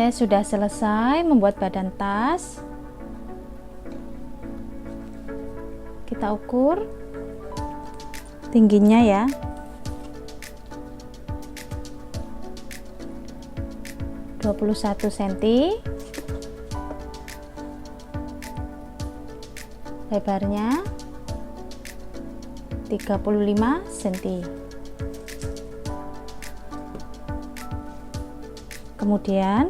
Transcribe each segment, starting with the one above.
Saya sudah selesai membuat badan tas. Kita ukur tingginya ya. cm, lebarnya 35 cm. Kemudian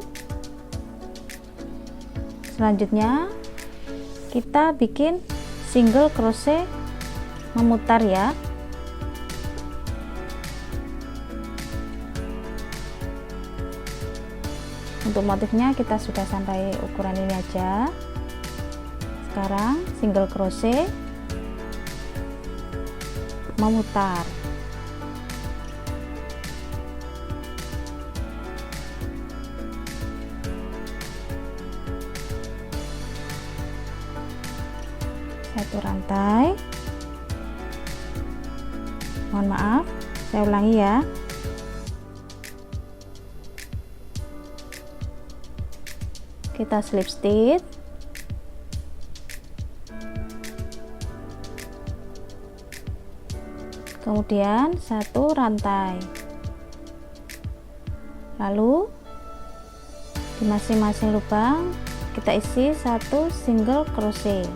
selanjutnya kita bikin single crochet memutar ya. Untuk motifnya kita sudah sampai ukuran ini aja. Sekarang single crochet memutar. Satu rantai. Mohon maaf, saya ulangi ya. Kita slip stitch, kemudian satu rantai, lalu di masing-masing lubang kita isi satu single crochet.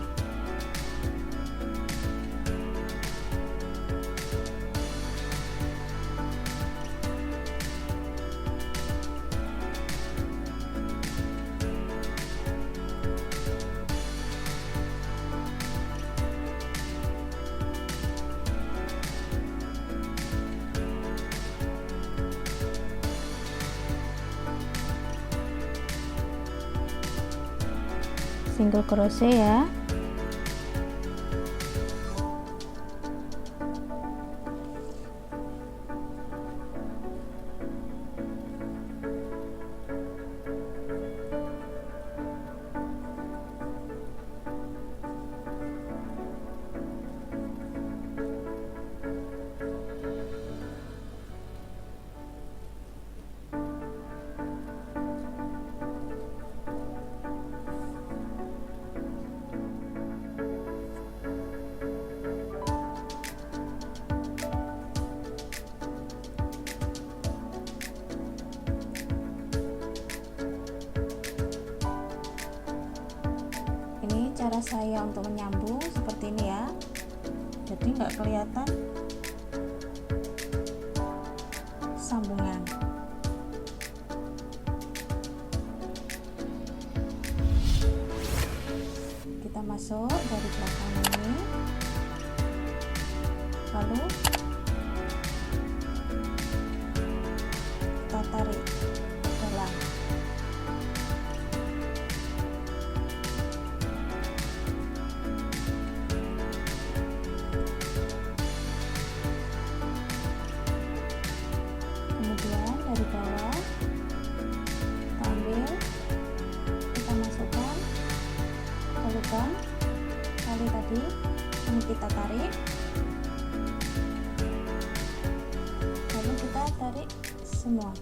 Single crochet ya. Cara saya untuk menyambung seperti ini ya, jadi nggak kelihatan sambungan. Kita masuk dari belakang ini, lalu kita tarik ke dalam. Kemudian dari bawah kita ambil, kita masukkan ke lubang tali tadi, ini kita tarik, lalu kita tarik semua.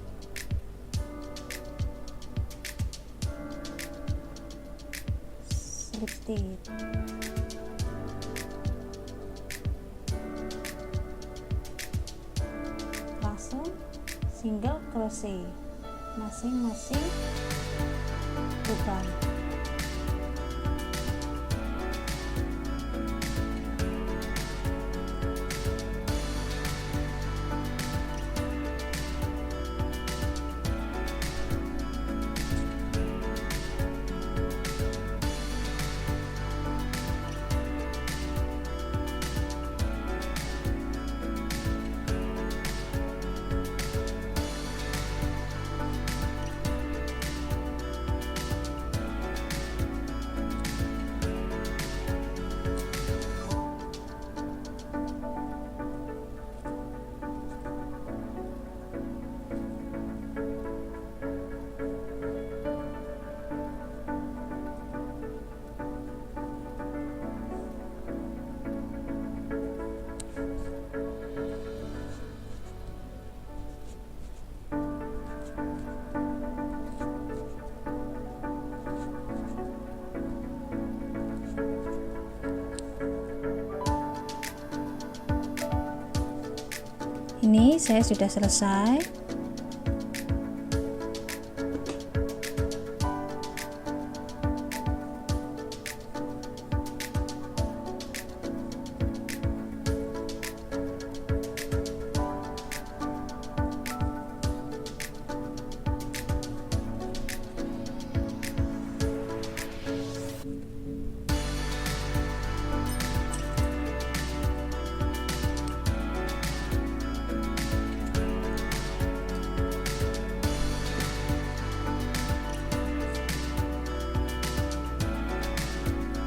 Slip stitch. Langsung single crochet masing-masing lubang. Ini saya sudah selesai.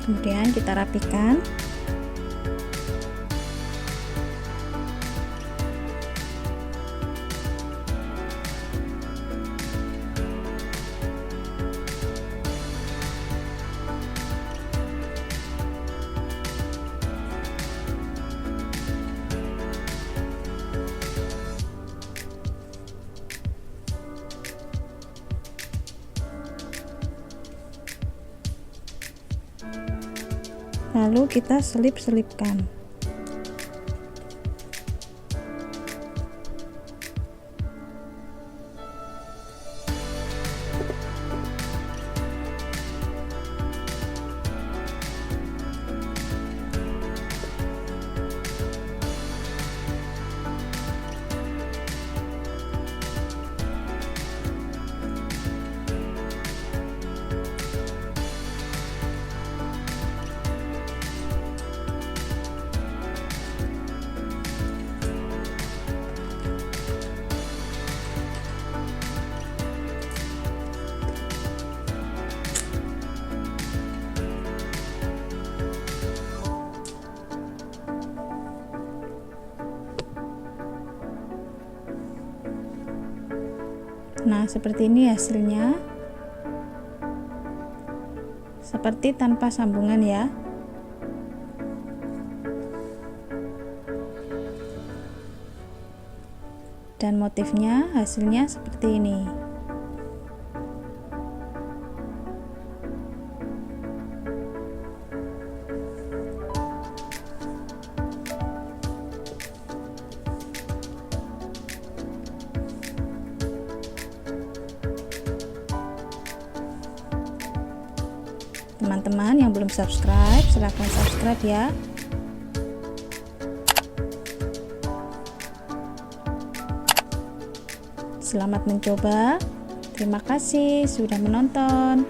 Kemudian kita rapikan. Lalu kita selip-selipkan. Nah, seperti ini hasilnya. Seperti tanpa sambungan ya. Dan motifnya hasilnya seperti ini. Teman-teman yang belum subscribe, silahkan subscribe ya. Selamat mencoba. Terima kasih sudah menonton.